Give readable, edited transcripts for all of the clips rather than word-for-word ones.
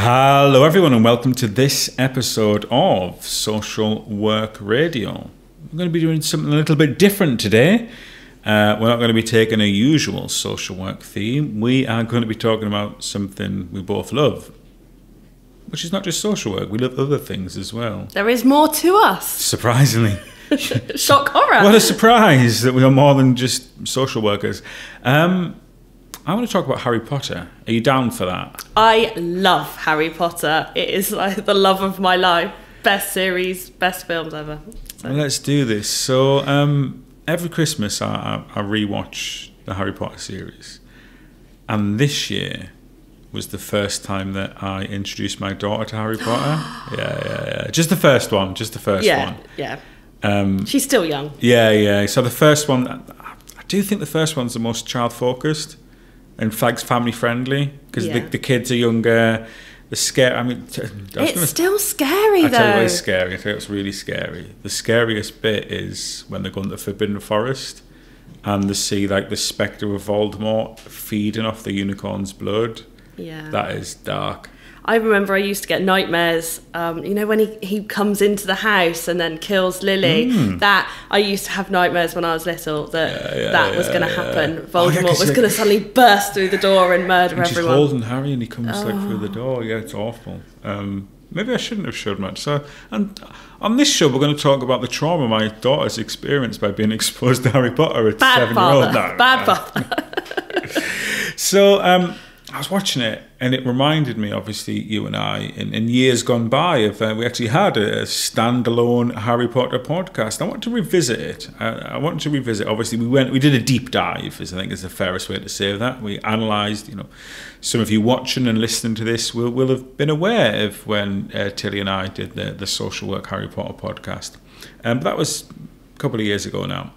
Hello everyone and welcome to this episode of Social Work Radio. We're going to be doing something a little bit different today. We're not going to be taking a usual social work theme. We are going to be talking about something we both love, which is not just social work. We love other things as well. There is more to us. Surprisingly. Shock horror. What a surprise that we are more than just social workers. I want to talk about Harry Potter. Are you down for that? I love Harry Potter. It is like the love of my life. Best series, best films ever. So. Well, let's do this. So every Christmas I rewatch the Harry Potter series. And this year was the first time that I introduced my daughter to Harry Potter. Yeah. Just the first one. Yeah. She's still young. Yeah. So the first one, I do think the first one's the most child-focused. And family friendly because the kids are younger. The scare. I mean, it's still scary though. I tell you it's scary. I tell you it's really scary. The scariest bit is when they go into the Forbidden Forest and they see like the spectre of Voldemort feeding off the unicorn's blood. Yeah, that is dark. I remember I used to get nightmares, when he comes into the house and then kills Lily. That I used to have nightmares when I was little that was going to happen. Voldemort was going to suddenly burst through the door and murder everyone. She's holding Harry and he comes through the door. Yeah, it's awful. Maybe I shouldn't have showed much. So, and on this show, we're going to talk about the trauma my daughter's experienced by being exposed to Harry Potter at 7-year-old. Bad father. So, I was watching it and it reminded me, obviously, you and I, in years gone by, of we actually had a standalone Harry Potter podcast. I want to revisit it. Obviously, we did a deep dive, I think is the fairest way to say that. We analysed, some of you watching and listening to this will have been aware of when Tilly and I did the Social Work Harry Potter podcast. But that was a couple of years ago now.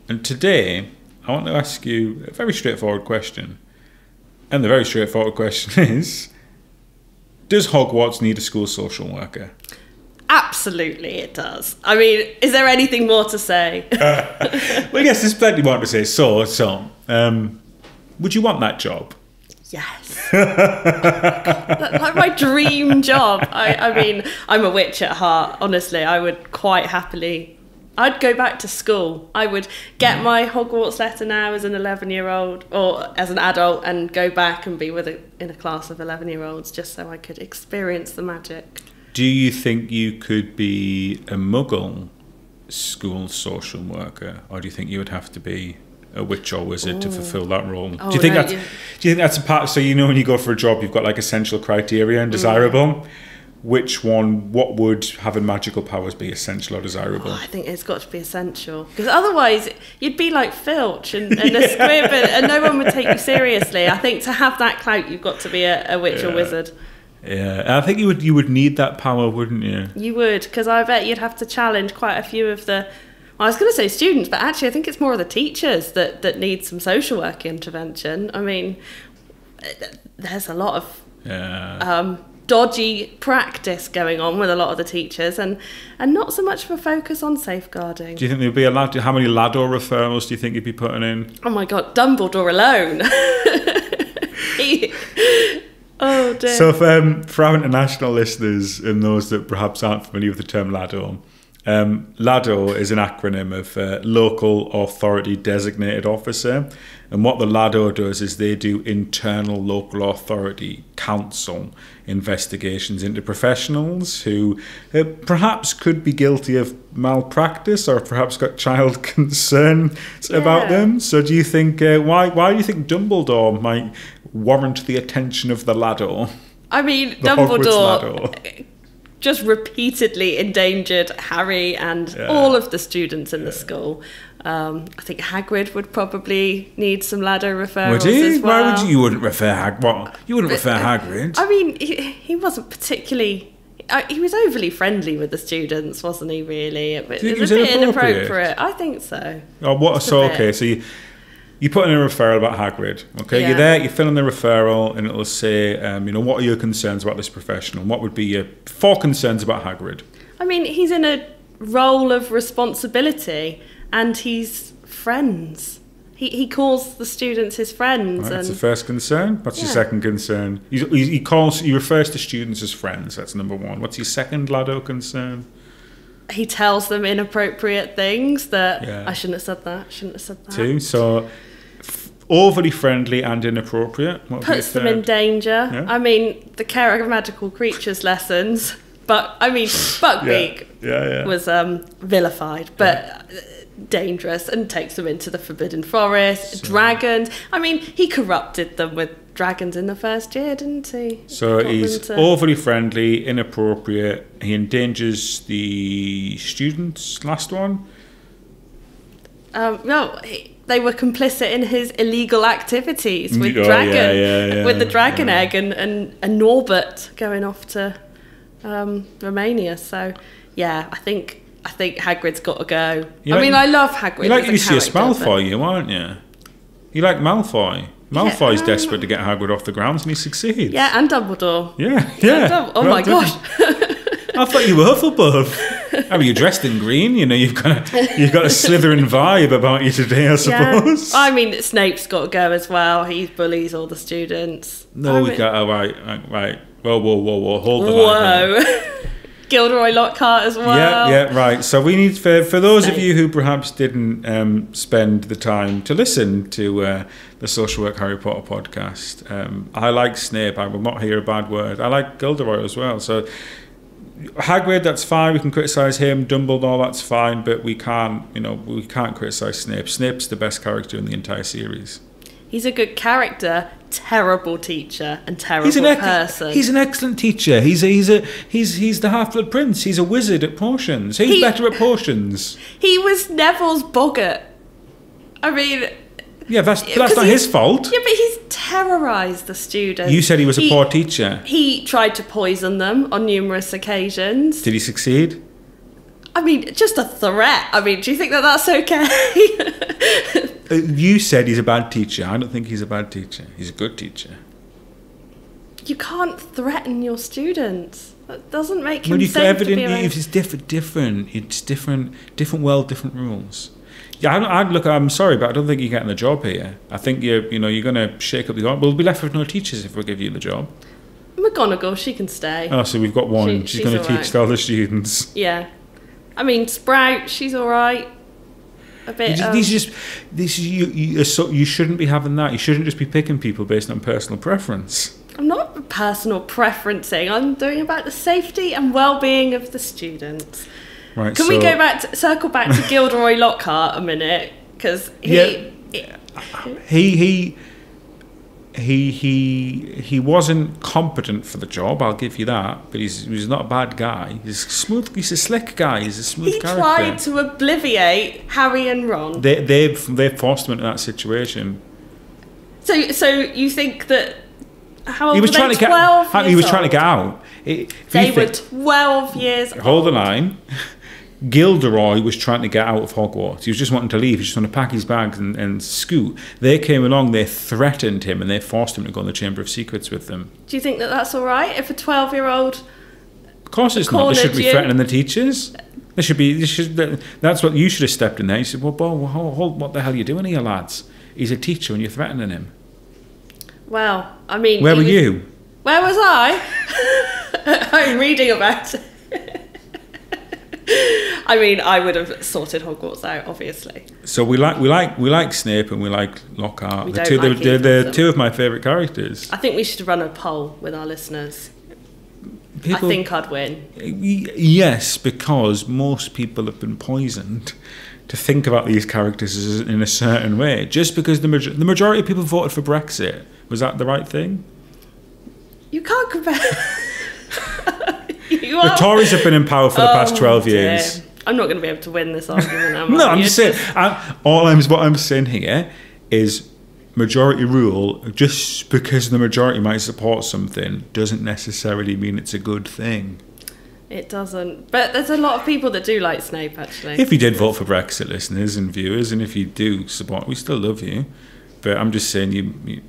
And today, I want to ask you a very straightforward question. And the very straightforward question is, does Hogwarts need a school social worker? Absolutely it does. I mean, is there anything more to say? Well, yes, there's plenty more to say. So, would you want that job? Yes. Like my dream job. I mean, I'm a witch at heart. Honestly, I would quite happily... I'd go back to school. I would get my Hogwarts letter now as an 11-year-old or as an adult and go back and be in a class of 11-year-olds just so I could experience the magic. Do you think you could be a Muggle school social worker, or do you think you would have to be a witch or wizard to fulfil that role? Do you think that's a part? So when you go for a job, you've got like essential criteria and desirable. What would having magical powers be, essential or desirable? I think it's got to be essential. Because otherwise, you'd be like Filch and a squib and no one would take you seriously. I think to have that clout, you've got to be a witch or wizard. Yeah, I think you would need that power, wouldn't you? You would, because I bet you'd have to challenge quite a few of the... Well, I was going to say students, but actually I think it's more of the teachers that need some social work intervention. I mean, there's a lot of... dodgy practice going on with a lot of the teachers and not so much of a focus on safeguarding. Do you think there'd be how many Lado referrals do you think you'd be putting in? Oh my God, Dumbledore alone. Oh dear. So for our international listeners and those that perhaps aren't familiar with the term Lado, LADO is an acronym of Local Authority Designated Officer, and what the LADO does is they do internal local authority counsel investigations into professionals who perhaps could be guilty of malpractice or perhaps got child concern about them. So do you think, why do you think Dumbledore might warrant the attention of the LADO? I mean, Dumbledore just repeatedly endangered Harry and all of the students in the school. I think Hagrid would probably need some Lado referrals. Would he? As well. Why would you wouldn't refer Hagrid? Well, you wouldn't refer Hagrid. I mean, he wasn't particularly... he was overly friendly with the students, wasn't he, really? It was a bit inappropriate. I think so. Oh, what? So, okay, so you put in a referral about Hagrid, okay? You're there, you fill in the referral, and it'll say, what are your concerns about this professional? What would be your 4 concerns about Hagrid? I mean, he's in a role of responsibility, and he's friends. He calls the students his friends. Right, and that's the first concern. What's your second concern? He refers to students as friends. That's number one. What's your second Lado concern? he tells them inappropriate things that I shouldn't have said that. Two. So overly friendly and inappropropriate. Puts them in danger. Yeah. I mean, the care of magical creatures lessons. But I mean, Buckbeak was vilified, but dangerous, and takes them into the Forbidden Forest. Dragons. I mean, he corrupted them with dragons in the first year, didn't he? So he's overly friendly, inappropriate. He endangers the students. Last one. They were complicit in his illegal activities with with the dragon egg and Norbert going off to Romania. So I think Hagrid's got to go. I love Hagrid. You like Lucius Malfoy, aren't you? You like Malfoy. Malfoy's desperate to get Hagrid off the grounds, and he succeeds. Yeah, and Dumbledore. Yeah. Oh my gosh. I thought you were Hufflepuff. I mean, you're dressed in green. You know, you've got a Slytherin vibe about you today, I suppose. I mean, Snape's got to go as well. He bullies all the students. No, we got right. Whoa! Hold the line. Gilderoy Lockhart as well. Yeah, right. So we need, for those of you who perhaps didn't spend the time to listen to the Social Work Harry Potter podcast, I like Snape. I will not hear a bad word. I like Gilderoy as well. So Hagrid, that's fine. We can criticise him. Dumbledore, that's fine. But we can't criticise Snape. Snape's the best character in the entire series. He's a good character, terrible teacher, and terrible person. He's an excellent teacher. He's the Half-Blood Prince. He's a wizard at potions. He's better at potions. He was Neville's boggart. I mean, yeah, that's not his fault. Yeah, but he's terrorised the students. You said he was a poor teacher. He tried to poison them on numerous occasions. Did he succeed? I mean, just a threat. I mean, do you think that that's okay? You said he's a bad teacher. I don't think he's a bad teacher. He's a good teacher. You can't threaten your students. That doesn't make him safe to be around. It's different. It's different world, different rules. Yeah, I'm sorry, but I don't think you're getting the job here. I think you're going to shake up the... We'll be left with no teachers if we give you the job. McGonagall, she can stay. Oh, so we've got one. She's going to teach all the students. Yeah. I mean, Sprout, she's all right. A bit. You shouldn't be having that. You shouldn't just be picking people based on personal preference. I'm not personal preferencing. I'm doing about the safety and well-being of the students. Right. Can we circle back to Gilderoy Lockhart a minute? Because he wasn't competent for the job, I'll give you that, but he's not a bad guy. He's a slick guy, he's a smooth character. He tried to obliviate Harry and Ron. They forced him into that situation. So you think that he was trying to get out. They were 12 years old. Hold the line. Gilderoy was trying to get out of Hogwarts. He was just wanting to leave. He was just wanting to pack his bags and scoot. They came along, they threatened him, and they forced him to go in the Chamber of Secrets with them. Do you think that that's all right if a 12-year-old... Of course it's not. They should be threatening the teachers. That's what you should have stepped in there. You said, well, hold, what the hell are you doing here, lads? He's a teacher and you're threatening him. Well, I mean... Where were you? Where was I? I'm reading about it. I mean, I would have sorted Hogwarts out, obviously. So we like Snape and we like Lockhart. They're two of my favourite characters. I think we should run a poll with our listeners. I think I'd win. Yes, because most people have been poisoned to think about these characters in a certain way. Just because the majority of people voted for Brexit. Was that the right thing? You can't compare... The Tories have been in power for the past 12 years. I'm not going to be able to win this argument, am I? No, I'm just saying. What I'm saying here is majority rule. Just because the majority might support something doesn't necessarily mean it's a good thing. It doesn't. But there's a lot of people that do like Snape, actually. If you did vote for Brexit, listeners and viewers, and if you do support, we still love you. But I'm just saying you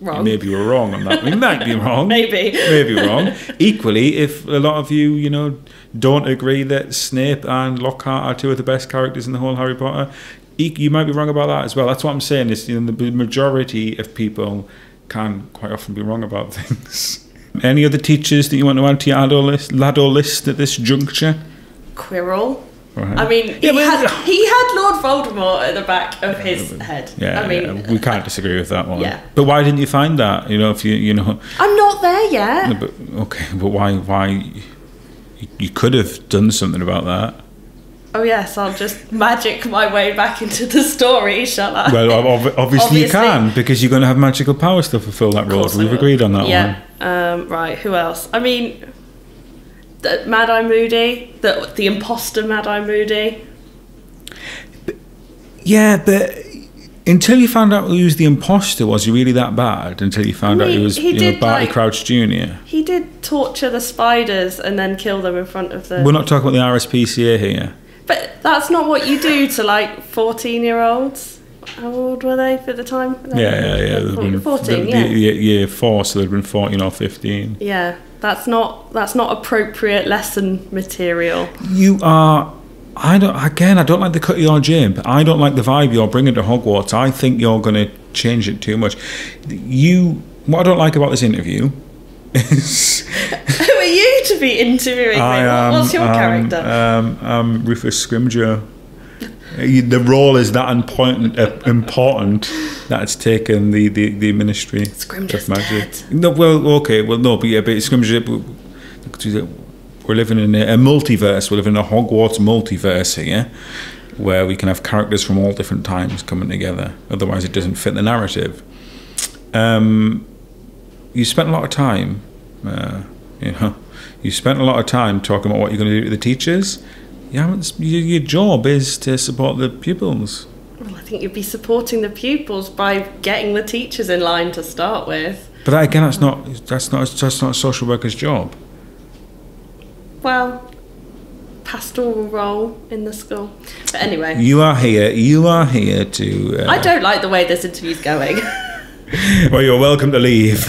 maybe we're wrong on that. We might be wrong. Maybe wrong. Equally, if a lot of you, don't agree that Snape and Lockhart are two of the best characters in the whole Harry Potter, You might be wrong about that as well. That's what I'm saying. Is the majority of people can quite often be wrong about things. Any other teachers that you want to add to your Laddo list at this juncture? Quirrell. Right. I mean, he had Lord Voldemort at the back of his head. Yeah, I mean, we can't disagree with that one. Yeah. But why didn't you find that? If you know. I'm not there yet. But why? You could have done something about that. Oh yes, I'll just magic my way back into the story, shall I? Well, obviously you can, because you're going to have magical powers to fulfill that role. We've agreed on that one. Yeah. Right. Who else? I mean, the Mad-Eye Moody, the imposter Mad-Eye Moody. Yeah, but until you found out who was the imposter, was he really that bad? Until you found out he was Barty Crouch Jr. He did torture the spiders and then kill them in front of the... We're not talking about the RSPCA here. But that's not what you do to 14-year-olds. How old were they for the time? Yeah. 14, Year 4, so they'd been 14 or 15. Yeah, that's not appropriate lesson material. You are... I don't like the cut of your jib. I don't like the vibe you're bringing to Hogwarts. I think you're going to change it too much. What I don't like about this interview is... Who are you to be interviewing me? What's your character? I'm Rufus Scrimgeour. The role is that important that it's taken the Ministry Scrimgeour's of Magic. Dead. No, but Scrimgeour... We're living in a multiverse. We're living in a Hogwarts multiverse here, where we can have characters from all different times coming together. Otherwise, it doesn't fit the narrative. You spent a lot of time, you spent a lot of time talking about what you're going to do to the teachers. Your job is to support the pupils. Well, I think you'd be supporting the pupils by getting the teachers in line to start with. But that, again, that's not a social worker's job. Well, pastoral role in the school. But anyway. You are here to... I don't like the way this interview's going. Well, you're welcome to leave.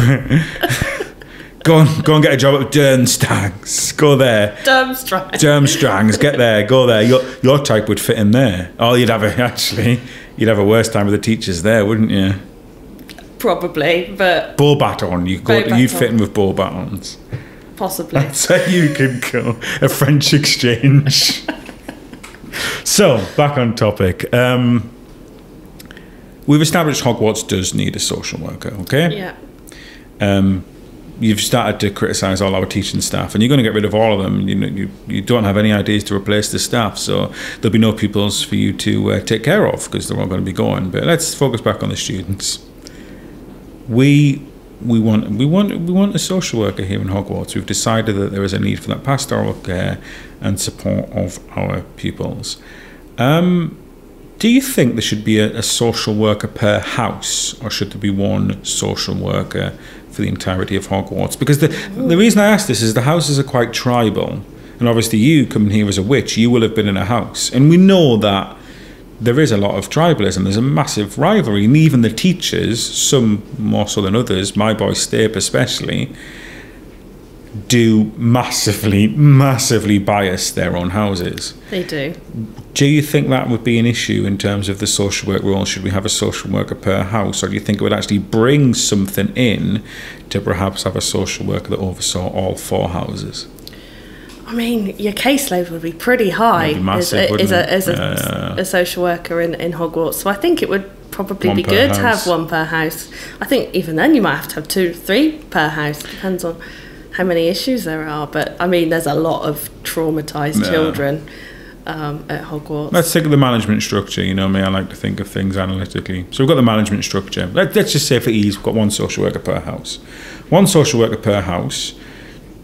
Go and get a job at Durmstrang's. Go there. Durmstrang's. Get there. Go there. Your type would fit in there. Oh, you'd have a worse time with the teachers there, wouldn't you? Probably, but... Beauxbatons. You'd fit in with Beauxbatons. Possibly. That's how you could go. A French exchange. So, back on topic. We've established Hogwarts does need a social worker, okay? Yeah. You've started to criticise all our teaching staff, and you're going to get rid of all of them. You don't have any ideas to replace the staff, so there'll be no pupils for you to take care of, because they're all going to be going. But let's focus back on the students. We want a social worker here in Hogwarts. We've decided that there is a need for that pastoral care and support of our pupils. Do you think there should be a social worker per house, or should there be one social worker for the entirety of Hogwarts? Because the reason I ask this is the houses are quite tribal, and obviously you coming here as a witch, you will have been in a house, and we know that there is a lot of tribalism. There's a massive rivalry, and even the teachers, some more so than others, my boy Snape especially, do massively bias their own houses. They do. Do you think that would be an issue in terms of the social work role? Should we have a social worker per house, or do you think it would actually bring something in to perhaps have a social worker that oversaw all 4 houses? I mean, your caseload would be pretty high as a social worker in Hogwarts. So I think it would probably be good to have one per house. I think even then you might have to have 2, 3 per house. Depends on how many issues there are. But I mean, there's a lot of traumatised children at Hogwarts. Let's think of the management structure. I like to think of things analytically. So we've got the management structure. Let's just say for ease, we've got one social worker per house. One social worker per house.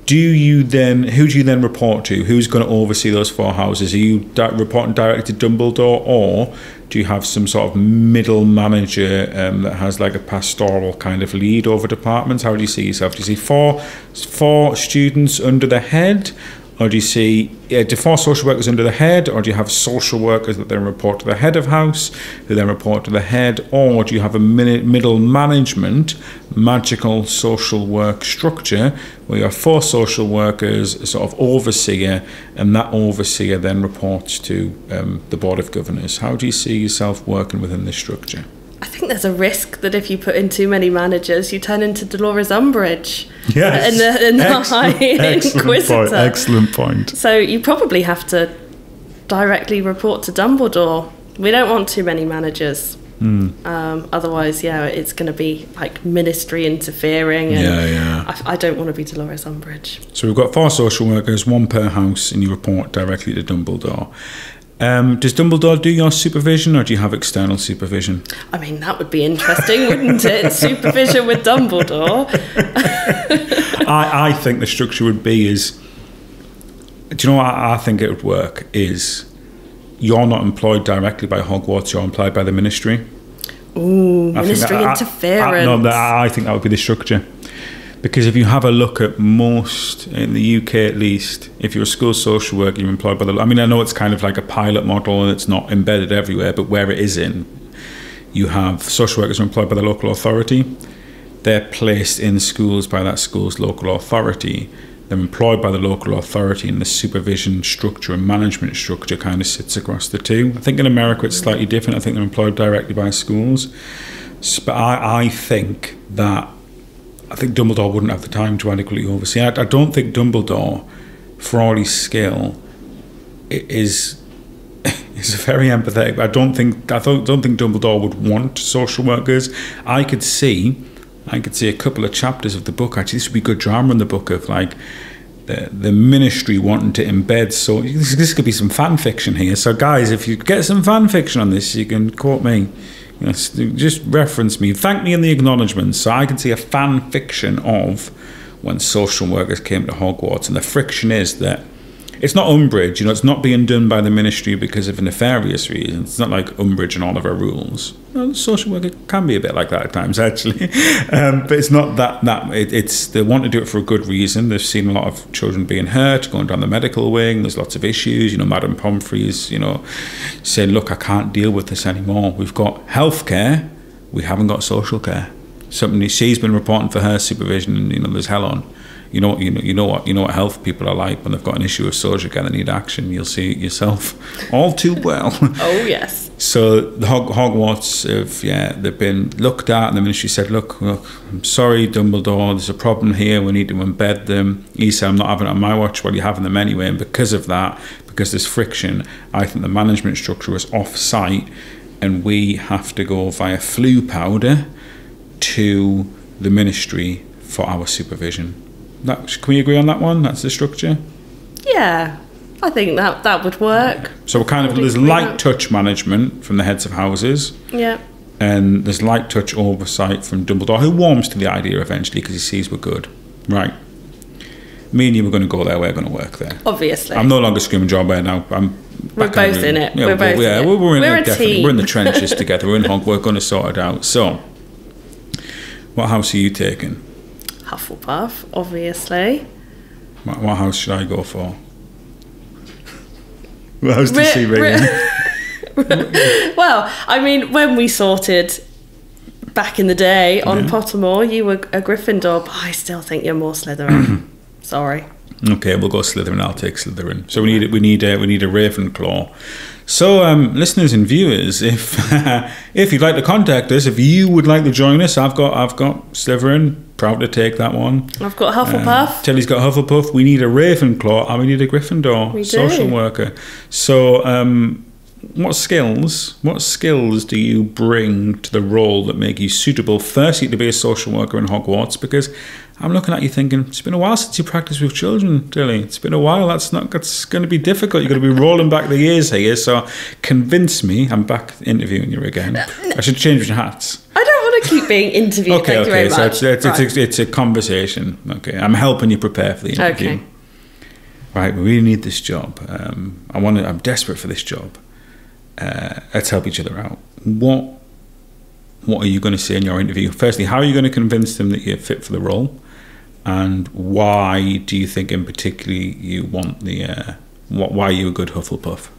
Who do you then report to? Who's going to oversee those 4 houses? Are you reporting directly to Dumbledore, or do you have some sort of middle manager that has like a pastoral kind of lead over departments? How do you see yourself? Do you see four students under the head, Or do you see, do 4 social workers under the head, or do you have social workers that then report to the head of house, who then report to the head, or do you have a middle management, magical social work structure, where you have 4 social workers, a sort of overseer, and that overseer then reports to the Board of Governors? How do you see yourself working within this structure? I think there's a risk that if you put in too many managers, you turn into Dolores Umbridge. Yes. In the High Inquisitor. Excellent point. So you probably have to directly report to Dumbledore. We don't want too many managers. Otherwise, it's going to be like ministry interfering. And I don't want to be Dolores Umbridge. So we've got 4 social workers, 1 per house, and you report directly to Dumbledore. Does Dumbledore do your supervision, or do you have external supervision? I mean, that would be interesting, wouldn't it? Supervision with Dumbledore. I think the structure would be is... Do you know what I think it would work is... You're not employed directly by Hogwarts, you're employed by the ministry. Ooh, ministry interference. I think that would be the structure. Because if you have a look at most, in the UK at least, if you're a school social worker, you're employed by the... I mean, I know it's kind of like a pilot model and it's not embedded everywhere, but where it is in, you have social workers who are employed by the local authority. They're placed in schools by that school's local authority. They're employed by the local authority, and the supervision structure and management structure kind of sits across the two. I think in America it's slightly different. I think they're employed directly by schools. But I think Dumbledore wouldn't have the time to adequately oversee. I don't think Dumbledore, for all his skill, is very empathetic. I don't think Dumbledore would want social workers. I could see a couple of chapters of the book. Actually, this would be good drama in the book of like the ministry wanting to embed. So this could be some fan fiction here. So guys, if you get some fan fiction on this, you can quote me. You know, just reference me, thank me in the acknowledgements. So I can see a fan fiction of when social workers came to Hogwarts, and the friction is that it's not Umbridge, you know, it's not being done by the ministry because of nefarious reasons. It's not like Umbridge and all of her rules. Well, social worker can be a bit like that at times, actually. But it's not that it's they want to do it for a good reason. They've seen a lot of children being hurt, going down the medical wing. There's lots of issues. You know, Madame Pomfrey's, you know, saying, look, I can't deal with this anymore. We've got healthcare, we haven't got social care. Something she's been reporting for her supervision, and you know, there's hell on. You know what health people are like when they've got an issue with social care, they need action. You'll see it yourself all too well. Oh yes. So the Hogwarts they've been looked at, and the ministry said, look, I'm sorry, Dumbledore, there's a problem here. We need to embed them. He said, I'm not having it on my watch. Well, you're having them anyway, and because of that, because there's friction, I think the management structure is off-site, and we have to go via flu powder to the ministry for our supervision. Can we agree on that one? That's the structure? Yeah, I think that would work. So we're kind of, there's light touch management from the heads of houses. Yeah. And there's light touch oversight from Dumbledore, who warms to the idea eventually because he sees we're good. Right. Me and you were going to go there, we're going to work there. Obviously. I'm no longer screaming job there now. We're both in it. Yeah, we're a team. We're in the trenches together. We're in Hogwarts. We're going to sort it out. So, what house are you taking? Hufflepuff, obviously. What house should I go for? What house does she ring in? Well, I mean, when we sorted back in the day on Pottermore, you were a Gryffindor, but I still think you're more Slytherin. Sorry. Okay, we'll go Slytherin. I'll take Slytherin. So we need a Ravenclaw. So, listeners and viewers, if you'd like to contact us, if you would like to join us, I've got Slytherin. Proud to take that one. I've got Hufflepuff. Tilly's got Hufflepuff. We need a Ravenclaw, and we need a Gryffindor social worker. So, what skills do you bring to the role that make you suitable, firstly, to be a social worker in Hogwarts? Because I'm looking at you thinking, it's been a while since you practiced with children, Tilly. It's been a while. That's going to be difficult. You're going to be rolling back the years here. So convince me. I'm back interviewing you again. I should change your hats. I don't want to keep being interviewed. Okay, Thank you very much. So it's a conversation. Okay, I'm helping you prepare for the interview. Okay. Right, we really need this job. I'm desperate for this job. Let's help each other out. What are you going to say in your interview? Firstly, how are you going to convince them that you're fit for the role? and why do you think in particular you want why are you a good Hufflepuff?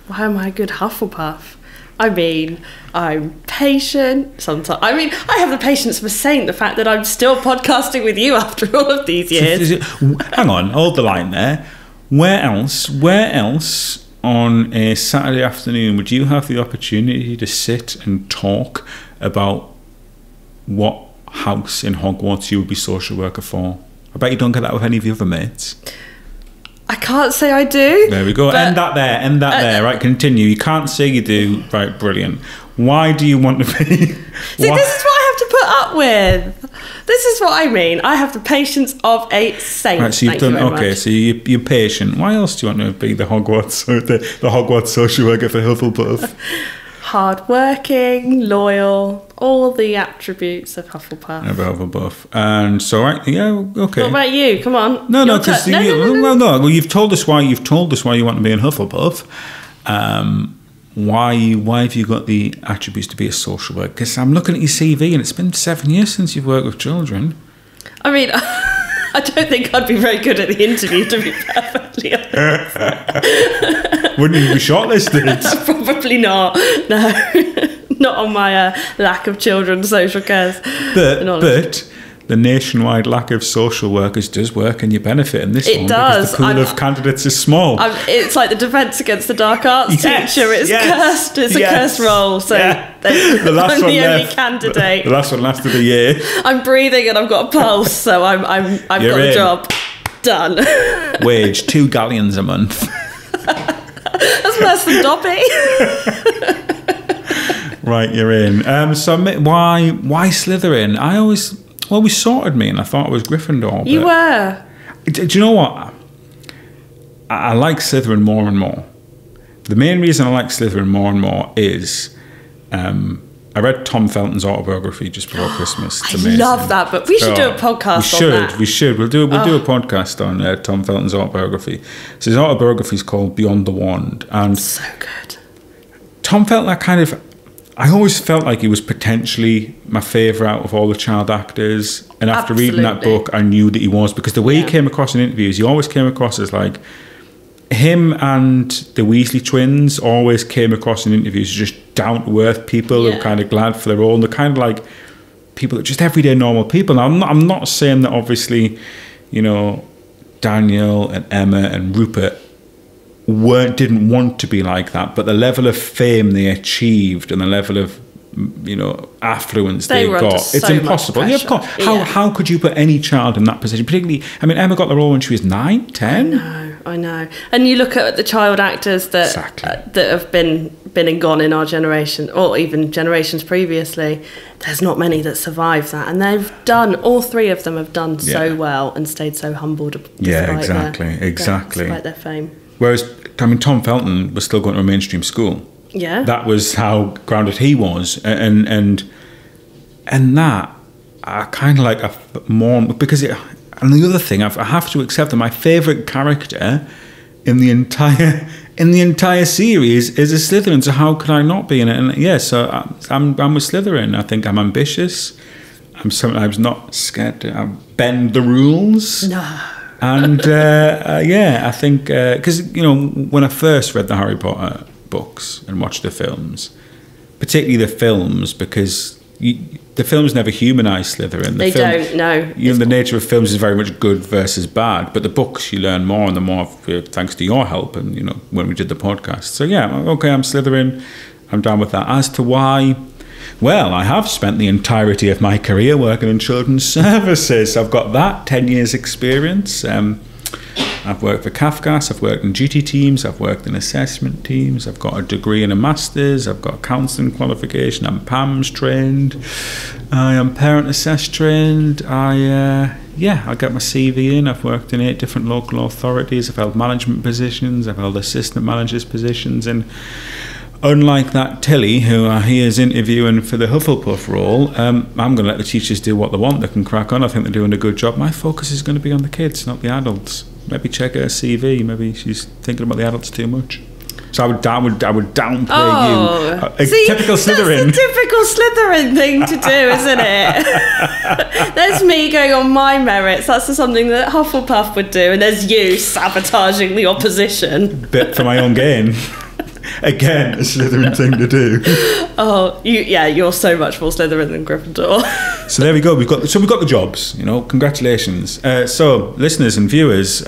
Why am I a good Hufflepuff? I mean, I'm patient sometimes. I mean, I have the patience of a saint, the fact that I'm still podcasting with you after all of these years. Hang on, hold the line there. Where else on a Saturday afternoon would you have the opportunity to sit and talk about what house in Hogwarts you would be social worker for? I bet you don't get that with any of your other mates. I can't say I do. There we go. End that there. Right, continue. You can't say you do. Right, brilliant. Why do you want to be... See, this is what I have to put up with. This is what I mean. I have the patience of a saint. Right, so you've done... Okay, so you're patient. Why else do you want to be the Hogwarts social worker for Hufflepuff? Hardworking, loyal, all the attributes of Hufflepuff. And so, right, yeah, okay. What about you? Come on. No, because well, you've told us why you want to be in Hufflepuff. Why have you got the attributes to be a social worker? Because I'm looking at your CV, and it's been 7 years since you've worked with children. I mean, I don't think I'd be very good at the interview, to be perfectly honest. Wouldn't you be shortlisted? Probably not. No, not on my lack of children's social cares. But the nationwide lack of social workers does work in your benefit in this one. It does. Because the pool of candidates is small. It's like the Defence Against the Dark Arts teacher. It's cursed. It's a cursed role. So I'm the only candidate. The last one lasted a year. I'm breathing and I've got a pulse, so I've got the job done. Wage 2 galleons a month. That's worse than Dobby. Right, you're in. So why Slytherin? We sorted me, and I thought it was Gryffindor. You were. Do you know what? I like Slytherin more and more. The main reason I like Slytherin more and more is I read Tom Felton's autobiography just before Christmas. It's amazing. I love that, but we should do a podcast on that. We should. We'll do a podcast on Tom Felton's autobiography. So his autobiography is called Beyond the Wand. And so good. Tom Felton, I always felt like he was potentially my favourite out of all the child actors. And after reading that book, I knew that he was, because the way he came across in interviews, he always came across as like, him and the Weasley twins always came across in interviews as just down-to-earth people who are kind of glad for their role. And they're kind of like people that are just everyday normal people. Now, I'm not saying that obviously, Daniel and Emma and Rupert didn't want to be like that, but the level of fame they achieved and the level of affluence they got, it's impossible. Yeah, of course. How could you put any child in that position? Particularly, Emma got the role when she was 9, 10. I know. And you look at the child actors that have been and gone in our generation, or even generations previously. There's not many that survive that, and all three of them have done so well and stayed so humbled. Despite their fame. Whereas, Tom Felton was still going to a mainstream school. Yeah, that was how grounded he was, and that I kind of like more because it. And the other thing, I have to accept that my favourite character in the entire series is a Slytherin. So how could I not be in it? And so I'm a Slytherin. I think I'm ambitious. I'm sometimes not scared to bend the rules. No. And I think because when I first read the Harry Potter books and watched the films, particularly the films, because the films never humanise Slytherin. They don't, no. The nature of films is very much good versus bad, but the books you learn more, and the more thanks to your help and when we did the podcast. So I'm Slytherin. I'm down with that. As to why, well, I have spent the entirety of my career working in children's services. I've got that 10 years experience. I've worked for Kafkas, I've worked in duty teams, I've worked in assessment teams, I've got a degree and a master's, I've got a counselling qualification, I'm PAMS trained, I am parent assess trained, I get my CV in, I've worked in 8 different local authorities, I've held management positions, I've held assistant managers positions, and unlike that Tilly, who he is interviewing for the Hufflepuff role, I'm going to let the teachers do what they want. They can crack on. I think they're doing a good job. My focus is going to be on the kids, not the adults. Maybe check her CV. Maybe she's thinking about the adults too much. So I would downplay Oh, you. Typical Slytherin. That's the typical Slytherin thing to do, isn't it? There's me going on my merits. That's something that Hufflepuff would do, and there's you sabotaging the opposition. Bit for my own gain. Again, a Slytherin thing to do. Oh, you're so much more Slytherin than Gryffindor. So there we go. We've got the jobs. Congratulations. So listeners and viewers,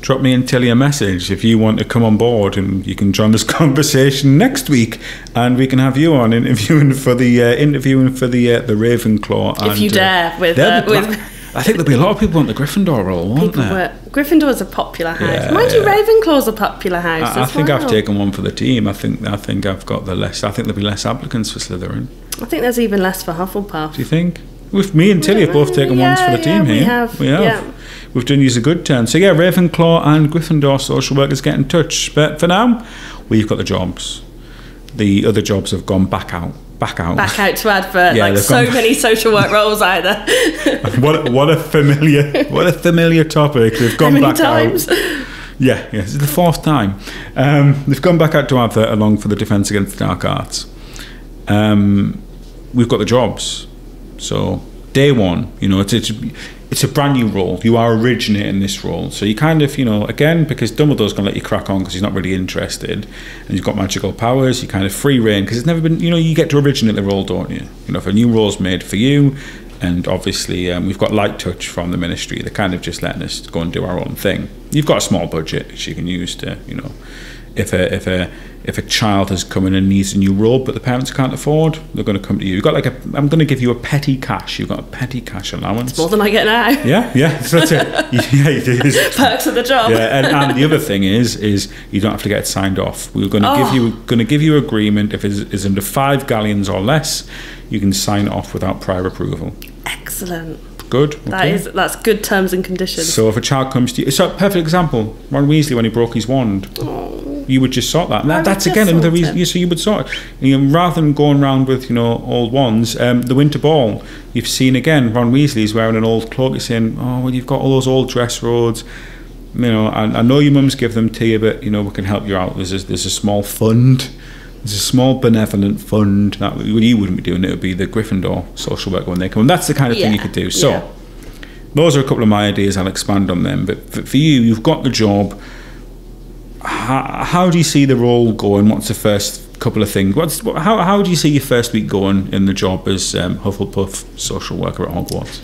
drop me and Tilly a message if you want to come on board, and you can join this conversation next week, and we can have you on interviewing for the Ravenclaw. If you dare, with I think there'll be a lot of people on the Gryffindor role, won't there? Gryffindor's a popular house. Yeah, Mind you, Ravenclaw's a popular house I as think well. I've taken one for the team. I think I've got the less. I think there'll be less applicants for Slytherin. I think there's even less for Hufflepuff. Do you think? With me and Tilly have both taken ones for the team here. We have. Yeah. We've done you a good turn. So yeah, Ravenclaw and Gryffindor social workers get in touch. But for now, we've got the jobs. The other jobs have gone back out to advert. Yeah, like so many social work roles out there. what a familiar topic. They've gone back out. Yeah, this is the fourth time. They've gone back out to advert along for the Defence Against the Dark Arts. We've got the jobs. So day one, it's a brand new role. You are originating this role. So you kind of, again, because Dumbledore's going to let you crack on because he's not really interested, and you've got magical powers, you kind of free reign, because it's never been, you get to originate the role, don't you? If a new role's made for you, and obviously we've got light touch from the Ministry. They're kind of just letting us go and do our own thing. You've got a small budget which you can use to, if a child has come in and needs a new role but the parents can't afford, they're going to come to you. You've got I'm going to give you a petty cash. You've got a petty cash allowance. It's more than I get now. Yeah, that's it. Yeah, it is. Perks of the job. Yeah, and the other thing is you don't have to get it signed off. We're going to give you agreement if it's under 5 galleons or less, you can sign it off without prior approval. Excellent. Good. Okay. That's good terms and conditions. So if a child comes to you, so a perfect example, Ron Weasley when he broke his wand. You would just sort that. That's again another reason. So you would sort it. Rather than going around with old wands. The Winter Ball, you've seen again. Ron Weasley's wearing an old cloak. You're saying, oh well, you've got all those old dress roads. I know your mums give them to you, but we can help you out. There's a small fund. There's a small benevolent fund that you wouldn't be doing. It would be the Gryffindor social worker when they come. And that's the kind of thing you could do. So those are a couple of my ideas. I'll expand on them. But for you, you've got the job. How do you see the role going? What's the first couple of things? How do you see your first week going in the job as Hufflepuff social worker at Hogwarts?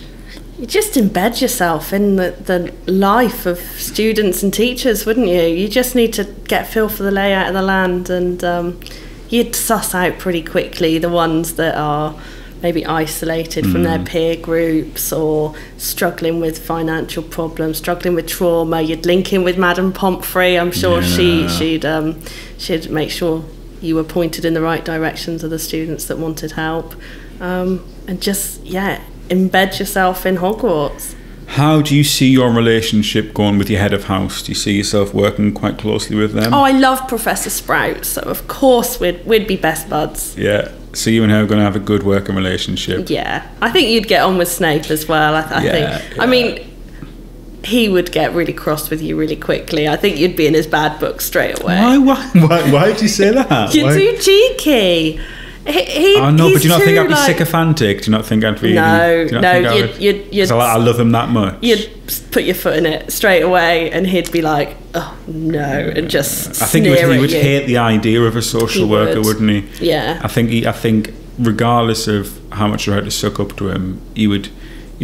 You just embed yourself in the life of students and teachers, wouldn't you? You just need to get a feel for the layout of the land, and you'd suss out pretty quickly the ones that are maybe isolated from their peer groups or struggling with financial problems, struggling with trauma. You'd link in with Madame Pomfrey. I'm sure she'd make sure you were pointed in the right directions of the students that wanted help, and just embed yourself in Hogwarts. How do you see your relationship going with your head of house? Do you see yourself working quite closely with them? Oh, I love Professor Sprout, so of course we'd be best buds. Yeah, so you and her are going to have a good working relationship. Yeah, I think you'd get on with Snape as well. I think. Yeah. I mean, he would get really cross with you really quickly. I think you'd be in his bad book straight away. Why did you say that? You're too cheeky. But do you not think I'd be sycophantic? Do you not think I'd be? You'd I love him that much. You'd put your foot in it straight away, and he'd be like, "Oh no," and just. I think he would hate the idea of a social worker, wouldn't he? Yeah. I think regardless of how much you had to suck up to him, he would.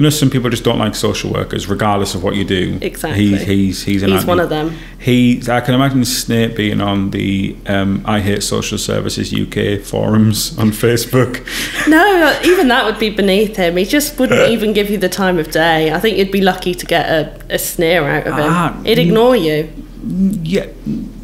Some people just don't like social workers, regardless of what you do. Exactly. He's one of them. I can imagine Snape being on the I Hate Social Services UK forums on Facebook. No, even that would be beneath him. He just wouldn't even give you the time of day. I think you'd be lucky to get a sneer out of him. He'd ignore you. Yeah.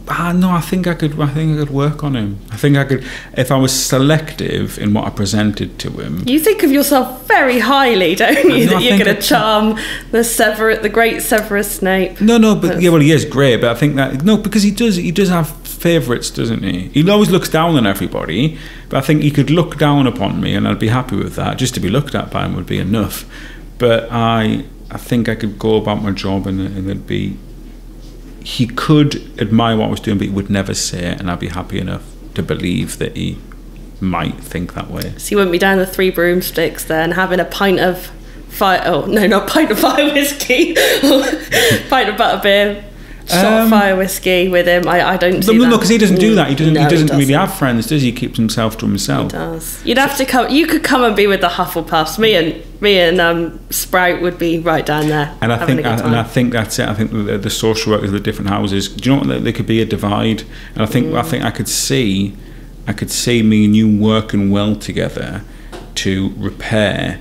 No, I think I could work on him. I think I could, if I was selective in what I presented to him. You think of yourself very highly, don't you? That you're going to charm the great Severus Snape. No, but he is great. But I think because he does have favourites, doesn't he? He always looks down on everybody. But I think he could look down upon me, and I'd be happy with that. Just to be looked at by him would be enough. But I think I could go about my job, and it'd be. he could admire what I was doing, but he would never say it, and I'd be happy enough to believe that he might think that way. So you wouldn't be down the Three Broomsticks then, having a pint of not pint of fire whiskey, pint of butterbeer, shot of fire whiskey with him. I don't see that. No, because he doesn't do that. He doesn't really have friends, does he? He keeps himself to himself. He does. You'd have to come. You could come and be with the Hufflepuffs. Me and Sprout would be right down there. And I think that's it. I think the social workers of the different houses. Do you know what? There could be a divide, and I think I could see me and you working well together to repair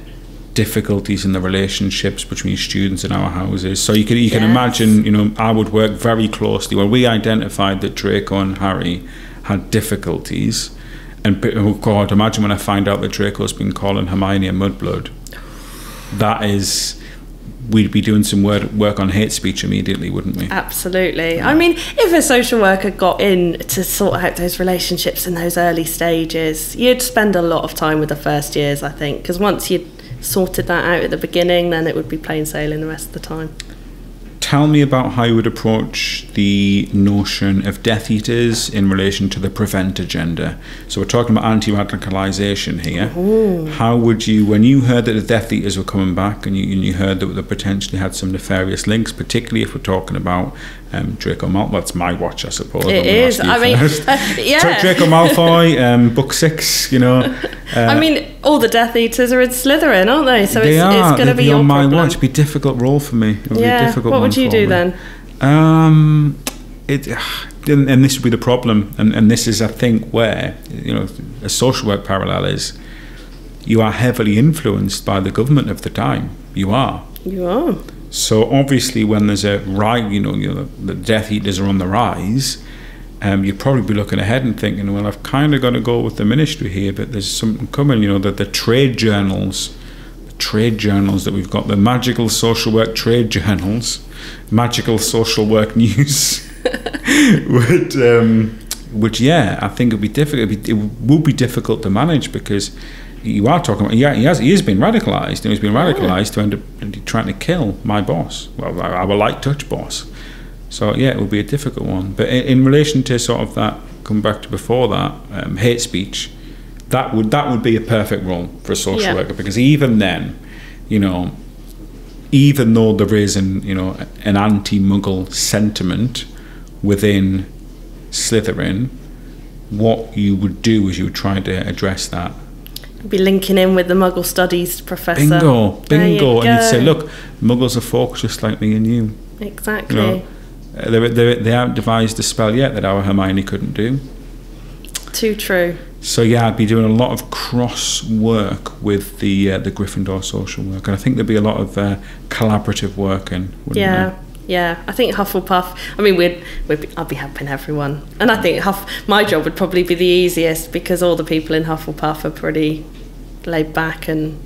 difficulties in the relationships between students in our houses. So you can imagine, you know, I would work very closely when we identified that Draco and Harry had difficulties. And oh God, imagine when I find out that Draco's been calling Hermione a mudblood. We'd be doing some work on hate speech immediately, wouldn't we? Absolutely. Yeah. I mean, if a social worker got in to sort out those relationships in those early stages, you'd spend a lot of time with the first years, I think, because once you'd sorted that out at the beginning, then it would be plain sailing the rest of the time. Tell me about how you would approach the notion of Death Eaters in relation to the prevent agenda. So we're talking about anti-radicalisation here. Ooh. How would you, when you heard that the Death Eaters were coming back and you heard that they potentially had some nefarious links, particularly if we're talking about Draco Malfoy, that's my watch, I suppose. It is. I mean, yeah. Draco Malfoy, book 6, you know. I mean, all the Death Eaters are in Slytherin, aren't they? So it's going to be your my problem. watch. It'd be a difficult role for me. It would be a difficult what would you do then? And this would be the problem, and this is, I think, where, you know, a social work parallel is you are heavily influenced by the government of the time. You are. So obviously, when there's a rise, you know, the Death Eaters are on the rise. You'd probably be looking ahead and thinking, well, I've kind of got to go with the ministry here, but there's something coming. You know, that the trade journals that we've got, the magical social work trade journals, magical social work news, which I think it'd be difficult. It would be difficult to manage, because you are talking about, he has been radicalised, and he's been radicalised to end up trying to kill my boss, well, our light touch boss. So it would be a difficult one. But in relation to sort of that, come back to before that, hate speech, that would be a perfect role for a social worker, because even then, you know, even though there is an anti-Muggle sentiment within Slytherin, what you would do is you would try to address that. You'd be linking in with the Muggle studies professor. Bingo, and you'd say, look, Muggles are folks just like me and you. Exactly. You know, they haven't devised a spell yet that our Hermione couldn't do. Too true. So I'd be doing a lot of cross work with the Gryffindor social work, and I think there'd be a lot of collaborative work in. Yeah. I think Hufflepuff. I mean, I'd be helping everyone, and I think my job would probably be the easiest, because all the people in Hufflepuff are pretty laid back and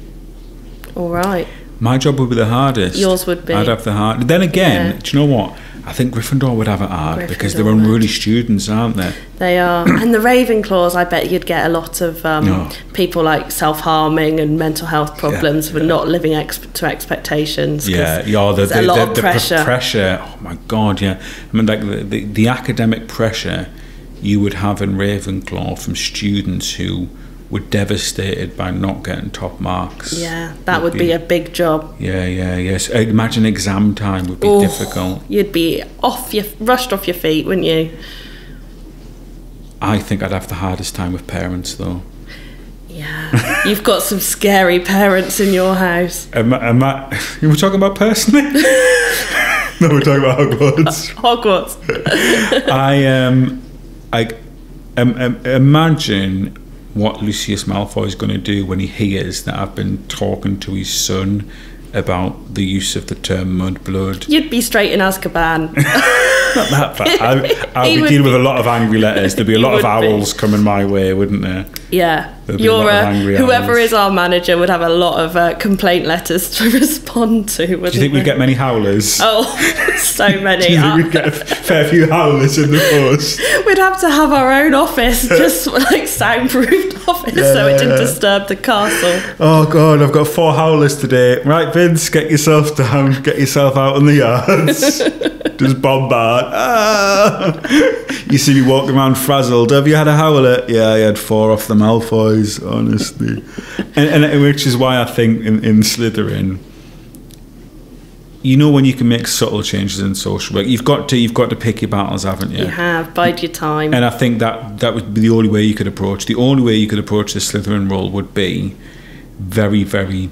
all right. My job would be the hardest. Yours would be. I'd have the hard. Then again, do you know what? I think Gryffindor would have it hard, because they're unruly students, aren't they? They are. And the Ravenclaws, I bet you'd get a lot of people like self-harming and mental health problems with not living to expectations. There's a lot of pressure. Pressure. Oh my God, yeah. I mean, like the academic pressure you would have in Ravenclaw from students who were devastated by not getting top marks. Yeah, that would be a big job. Yes. Imagine exam time would be difficult. You'd be rushed off your feet, wouldn't you? I think I'd have the hardest time with parents, though. Yeah, you've got some scary parents in your house. You were talking about personally? No, we're talking about Hogwarts. I imagine what Lucius Malfoy is going to do when he hears that I've been talking to his son about the use of the term mudblood. You'd be straight in Azkaban. Not that bad. I'll be dealing with a lot of angry letters. There'd be a lot of owls coming my way, wouldn't there? Yeah. Whoever is our manager would have a lot of complaint letters to respond to, wouldn't Do you think we'd get many howlers? Oh, so many. Do you think we'd get fair few howlers in the post. We'd have to have our own office, just like soundproofed office, so it didn't disturb the castle. Oh God, I've got 4 howlers today. Right, Vince, get yourself down, get yourself out in the yards. Just bombard. You see me walking around frazzled. Have you had a howler? Yeah, I had 4 off the Malfoys, honestly. And which is why I think in Slytherin, you know, when you can make subtle changes in social work, you've got to pick your battles, haven't you? You have, bide your time. And I think that would be the only way you could approach. The only way you could approach the Slytherin role would be very, very,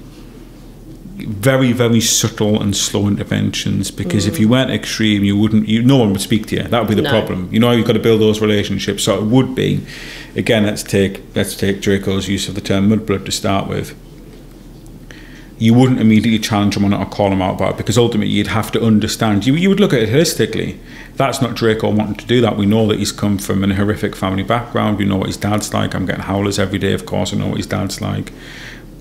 very, very subtle and slow interventions. Because if you went extreme, no one would speak to you. That would be the problem. You know, you've got to build those relationships. So it would be, again, let's take Draco's use of the term mudblood to start with. You wouldn't immediately challenge him on it or call him out about it, because ultimately you'd have to understand. You would look at it holistically. That's not Draco wanting to do that. We know that he's come from a horrific family background. We know what his dad's like. I'm getting howlers every day, of course. I know what his dad's like.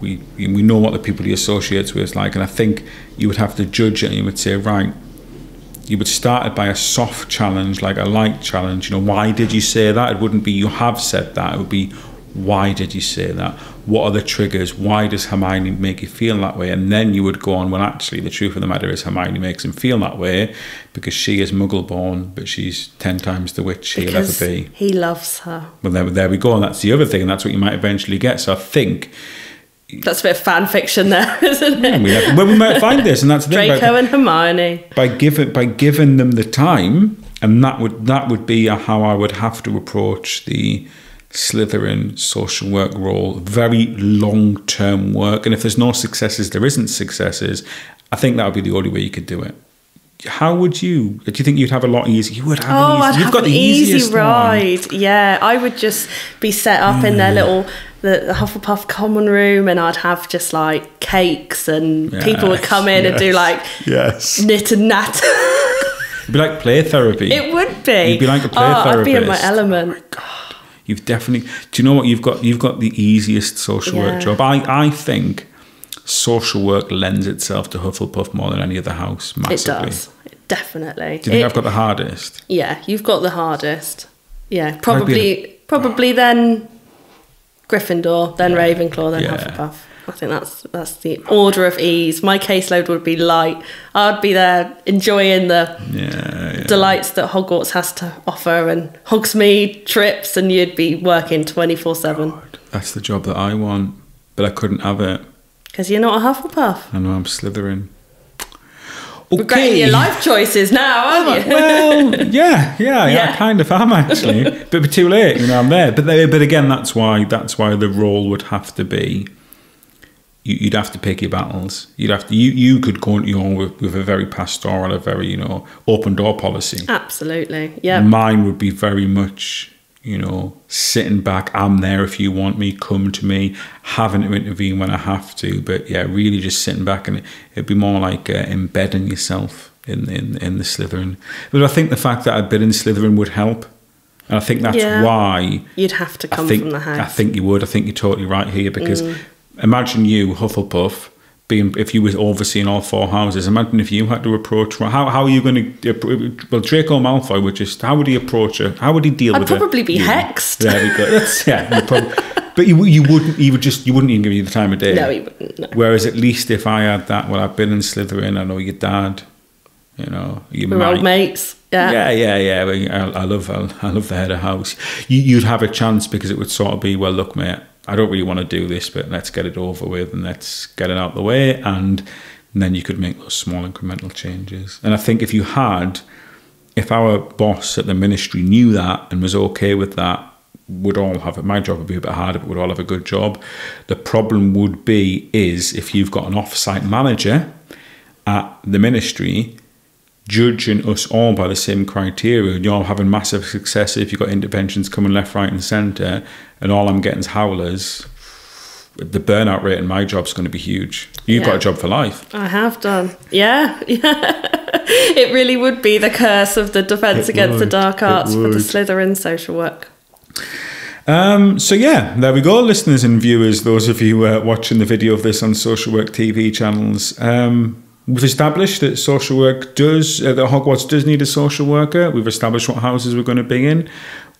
We know what the people he associates with is like. And I think you would have to judge it, and you would say, right, you would start it by a soft challenge, like a light challenge. You know, why did you say that? It wouldn't be you have said that. It would be, why did you say that? What are the triggers? Why does Hermione make you feel that way? And then you would go on, well, actually, the truth of the matter is Hermione makes him feel that way because she is Muggle-born, but she's 10 times the witch he'll ever be. He loves her. Well, there we go. And that's the other thing, and that's what you might eventually get. So I think... That's a bit of fan fiction there, isn't it? Well, we might find this, and that's the thing. Draco and Hermione. By giving them the time, and that would be how I would have to approach the Slytherin social work role. Very long-term work, and if there's no successes, there isn't successes. I think that would be the only way you could do it. How would you? Do you think you'd have a lot easier? You would have an easy. You've got the easiest ride. one. Yeah, I would just be set up in their little the Hufflepuff common room, and I'd have just like cakes, and people would come in and do like knit and nat. It'd be like play therapy. It would be. You'd be like a play therapist. I'd be in my element. Oh my God. You've definitely. Do you know what you've got? You've got the easiest social work job. I think social work lends itself to Hufflepuff more than any other house. Massively. It does. Definitely. Do you think I've got the hardest? Yeah, you've got the hardest. Yeah, probably then Gryffindor, then Ravenclaw, then Hufflepuff. I think that's the order of ease. My caseload would be light. I'd be there enjoying the delights that Hogwarts has to offer, and Hogsmeade trips, and you'd be working 24/7. That's the job that I want, but I couldn't have it. Because you're not a Hufflepuff. I know, I'm Slytherin. Okay. Regretting your life choices now, aren't you? Well, yeah, I kind of am actually. But too late, you know, I'm there. But again, that's why the role would have to be. You'd have to pick your battles. You could go into your with a very pastoral, a very open door policy. Absolutely, yeah. Mine would be very much sitting back. I'm there if you want me. Come to me. Having to intervene when I have to. But yeah, really just sitting back, and it'd be more like embedding yourself in the Slytherin. But I think the fact that I'd been in Slytherin would help. And I think that's why you'd have to come from the house. I think you would. I think you're totally right here, because imagine you, Hufflepuff, if you were overseeing all 4 houses. Imagine if you had to approach. How are you going to? Well, Draco Malfoy would just. How would he approach her? How would he deal with it? I'd probably be hexed. There we go. But you wouldn't. You wouldn't even give you the time of day. No, he wouldn't. No. Whereas at least if I had that, well, I've been in Slytherin. I know your dad. We're old mates. Yeah. Yeah. I love the head of house. You'd have a chance, because it would sort of be, well, look, mate, I don't really want to do this, but let's get it over with and let's get it out the way. And then you could make those small incremental changes. And I think if our boss at the ministry knew that and was okay with that, would all have it. My job would be a bit harder, but we'd all have a good job. The problem would be if you've got an off-site manager at the ministry judging us all by the same criteria, and you're having massive success if you've got interventions coming left, right and centre, and all I'm getting is howlers, the burnout rate in my job's going to be huge. You've got a job for life. I have done. Yeah. It really would be the curse of the Defence Against the Dark Arts for the Slytherin social work. So yeah, there we go, listeners and viewers, those of you watching the video of this on social work TV channels. We've established that that Hogwarts does need a social worker. We've established what houses we're going to be in.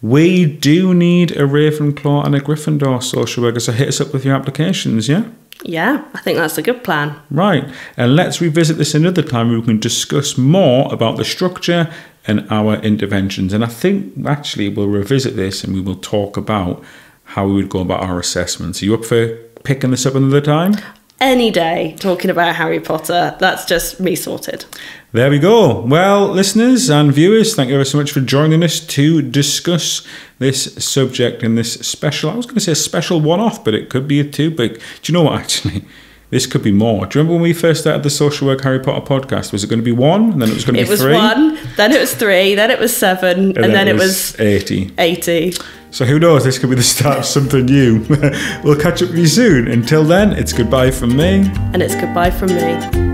We do need a Ravenclaw and a Gryffindor social worker, so hit us up with your applications, yeah? Yeah, I think that's a good plan. Right, and let's revisit this another time where we can discuss more about the structure and our interventions. And I think actually we'll revisit this and we will talk about how we would go about our assessments. Are you up for picking this up another time? Any day talking about Harry Potter. That's just me sorted. There we go. Well, listeners and viewers, thank you ever so much for joining us to discuss this subject in this special, I was going to say a special one-off, but it could be a two big. Do you know what, actually? This could be more. Do you remember when we first started the Social Work Harry Potter podcast? Was it going to be 1, and then it was going to be 3? It was 1, then it was 3, then it was 7, and then it was 80. So who knows, this could be the start of something new. We'll catch up with you soon. Until then, it's goodbye from me. And it's goodbye from me.